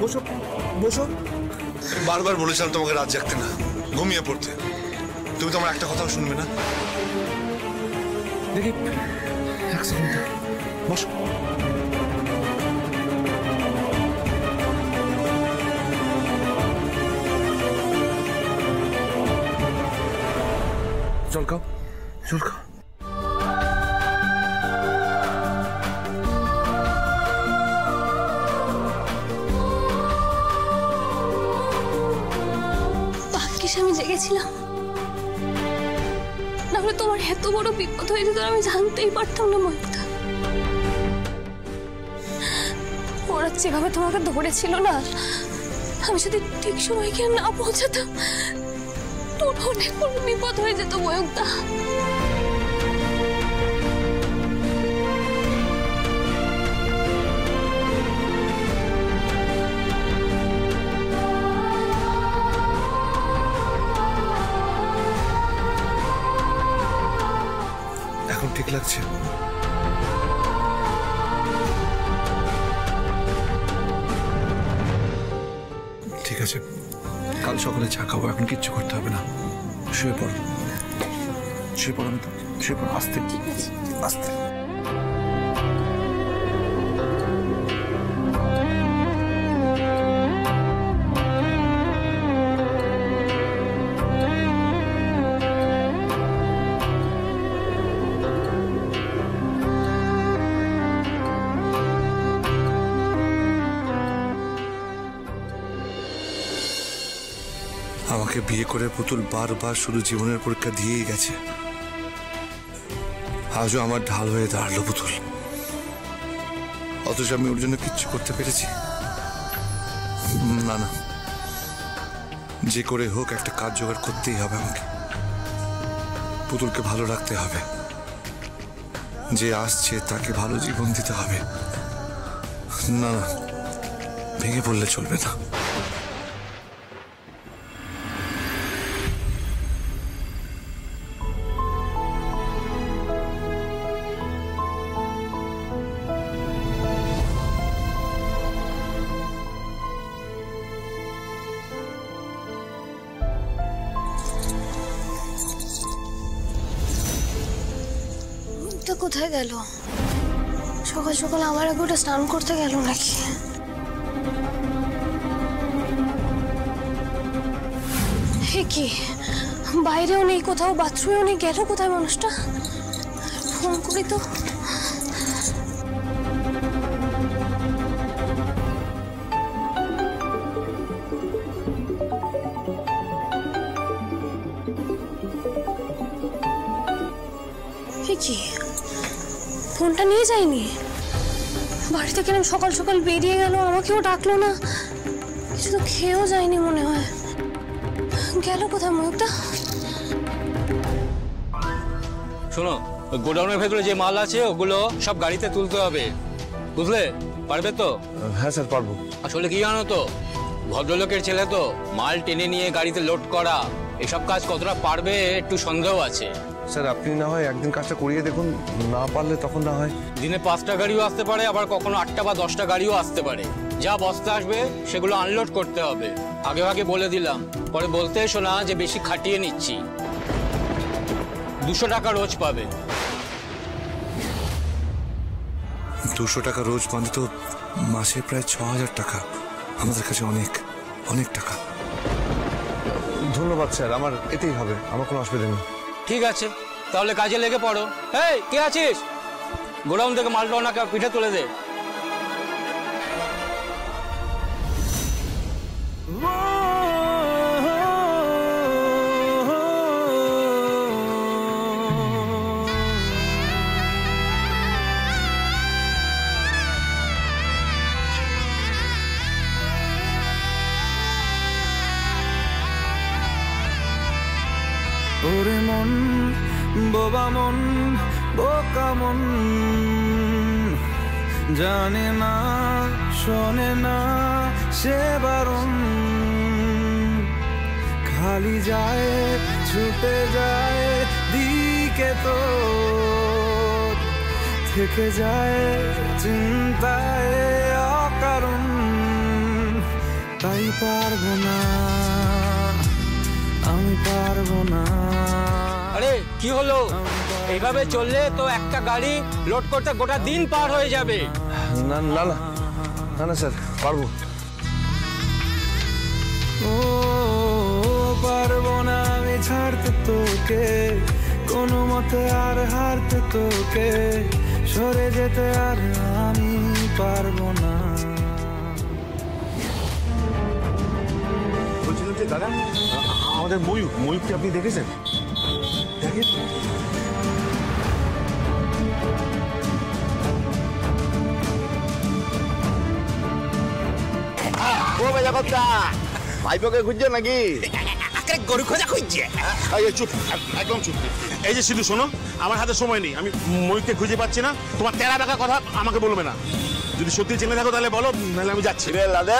বসো বসো। বারবার বলেছিলাম তোমাকে রাত জাগতে না, ঘুমিয়ে পড়তে। তুমি তো আমার একটা কথাও শুনবে না। দেখি এক সেকেন্ড, বসো। জল খাও, জল খাও। আমি জেগেছিলাম, না হলে তোমার এত বড় বিপদ হয়ে যেত আমি জানতেই পারতাম না ময়ূরদা। ওরা যেভাবে তোমাকে ধরেছিল না, আমি যদি ঠিক সময় গিয়ে না পৌঁছাতাম তোর অনেক বড় বিপদ হয়ে যেত ময়ূরদা। এখন ঠিক লাগছে? ঠিক আছে, কাল সকালে চা খাবো, এখন কিচ্ছু করতে হবে না। শুয়ে পড়ো, শুয়ে পড়ো, আমি তো শুয়ে পড়ো। আস্তে, ঠিক আছে, আস্তে। আমাকে বিয়ে করে পুতুল বারবার শুধু জীবনের পরীক্ষা দিয়েই গেছে। আজও আমার ঢাল হয়ে দাঁড়ালো পুতুল, অথচ আমি ওর জন্য কিচ্ছু করতে পেরেছি না। না, যে করে হোক একটা কাজ জোগাড় করতেই হবে আমাকে। পুতুলকে ভালো রাখতে হবে, যে আসছে তাকে ভালো জীবন দিতে হবে। না না, ভেঙে পড়লে চলবে না। কোথায় গেল? সকাল সকাল আমার আগে ওটা স্নান করতে গেল নাকি? হে কি, বাইরেও নেই কোথাও, বাথরুমেও নেই, গেল কোথায় মানুষটা? ফোন করি তো। হে কি, ফোনটা নিয়ে যায়নি? বাড়ি থেকে সকাল সকাল বেরিয়ে গেল, আমাকেও ডাকলো না, কিছু তো খেয়েও যায়নি মনে হয়। গেল কোথায় ময়ূরদা? শোনো, গোডাউনের ভেতরে যে মাল আছে ওগুলো সব গাড়িতে তুলতে হবে, বুঝলে? পারবে তো? হ্যাঁ স্যার, পারবো। আসলে কি জানো তো, ভদ্রলোকের ছেলে তো, মাল টেনে নিয়ে গাড়িতে লোড করা এসব কাজ কতটা পারবে একটু সন্দেহ আছে। স্যার আপনি না হয় একদিন কাজটা করিয়ে দেখুন, না পারলে তখন না হয়। দিনে 5টা গাড়িও আসতে পারে, আবার কখনো 8টা বা 10টা গাড়িও আসতে পারে। যা বস্তা আসবে সেগুলো আনলোড করতে হবে। আগে আগে বলে দিলাম, পরে বলতে এসো না যে বেশি খাটিয়ে নিচ্ছি। 200 টাকা রোজ পাবে। 200 টাকা রোজ মানে তো মাসে প্রায় 6000 টাকা। আমাদের কাছে অনেক অনেক টাকা। ধন্যবাদ স্যার, আমার এতেই হবে, আমার কোনো অসুবিধা নেই। ঠিক আছে, তাহলে কাজে লেগে পড়ো। এই, কে আছিস? গোডাউন থেকে মালটা ওনাকে পিঠে তুলে দে। ওরে মন, বোবা মন, বোকা মন, জানে না শোনে না সে বারণ, খালি যায় ছুটে যায় দিকে তো, থেকে যায় চিন্তায় অকারণ। তাই পারবো না, আমি পারবো না। আরে কি হলো? এইভাবে চললে তো একটা গাড়ি লোড করতে গোটা দিন পার হয়ে যাবে। না না না না না স্যার, পারবো। ও পারবো না আমি ছাড়তে তোকে, কোনো মতে আর হারতে তোকে, সরে যেতে আর আমি পারবো না। বলছিলাম যে দাদা, আমাদের ময়ূরকে আপনি দেখেছেন? দেখেন ও বেজা কথা ভাইপোকে খুঁজছো নাকি? গরু খোঁজা খুঁজছে। চুপ, একদম চুপ। এই যে সিধু শোনো, আমার হাতে সময় নেই, আমি ময়ূরকে খুঁজে পাচ্ছি না। তোমার তেরা বেকা কথা আমাকে বলবে না। যদি সত্যি জেনে থাকো তাহলে বলো, নাহলে আমি যাচ্ছি। রে লাদে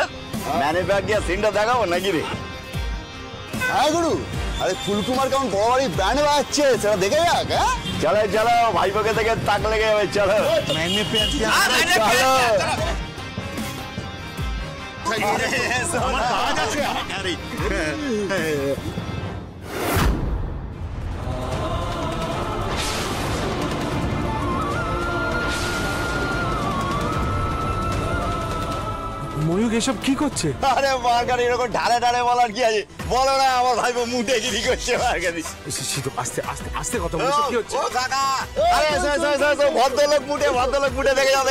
ম্যানেজার গিয়ে সিনটা দেখাবো নাকি রে? হ্যাঁ গুরু, আরে ফুলকুমার কেমন বড় বাড়ি ব্র্যান্ড বাজছে সেটা দেখে যাক। হ্যাঁ চলো চলো, ভাইপোকে থেকে তাক লেগে যাবে। চলো আমার কাজ আছে। ময়ূক এসব কি করছে? আরে মার্কারি এরকম ঢালে ঢালে বলার কি আছে? বলো না আমার ভাইপো মুটে গিরি করছে মার্কারি। সিধু আস্তে আস্তে আস্তে কথা বলছো, কি হচ্ছে? ও কাকা, আরে ভদ্রলোক মুটে দেখে যাও।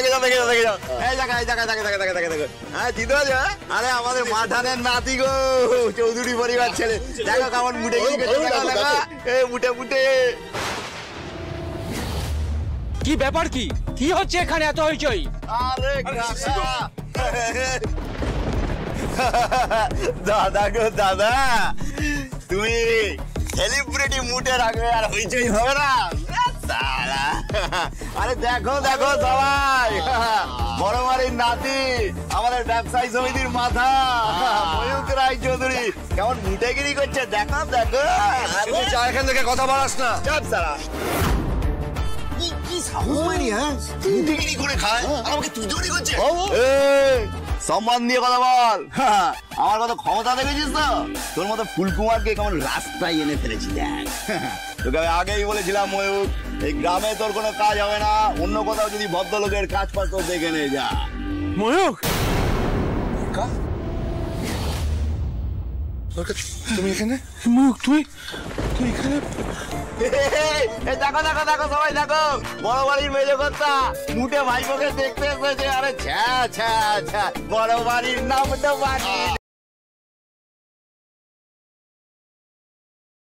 এই জায়গা। হ্যাঁ জিতু আছে। আরে আমাদের মাঠানের নাতি গো, চৌধুরী পরিবার ছেলে। দেখো কেমন মুটে গিরি করছে, দেখো এই মুটে। কি ব্যাপার? কি হচ্ছে এখানে এত হইচই? আরে দাদা গো দাদা, তুমি সেলিব্রিটি মুটে রাখবে আর হইচই হবে না? আরে দেখো সবাই, বড় বাড়ির নাতি, আমাদের ব্যবসায়ী সমিতির মাথা ময়ূক রায় চৌধুরী কেমন মুটেগিরি করছে। দেখো চা এখান থেকে কথা বলাস না। চাপ সারা কি সাহস মারি, হ্যাঁ মুটেগিরি করে খায় আর আমাকে তুই জড়ি করছে। সম্মান দিয়ে কথা বল। আমার কত ক্ষমতা দেখেছিস তো? তোর মতো ফুলকুমারকে কেমন রাস্তায় এনে ফেলেছি দেখ। তোকে আমি আগেই বলেছিলাম ময়ূর, এই গ্রামে তোর কোনো কাজ হবে না, অন্য কোথাও যদি ভদ্রলোকের কাজ পাস তোর দেখে নিয়ে যা। ময়ূক তুমি এখানে? ময়ূক তুই এখানে? দেখো সবাই দেখো, বড় বাড়ির মেজো কর্তা মুটে ভাইপোকে দেখতে এসেছে। আরে ছ্যা বড় বাড়ির নাম তো বাড়ি।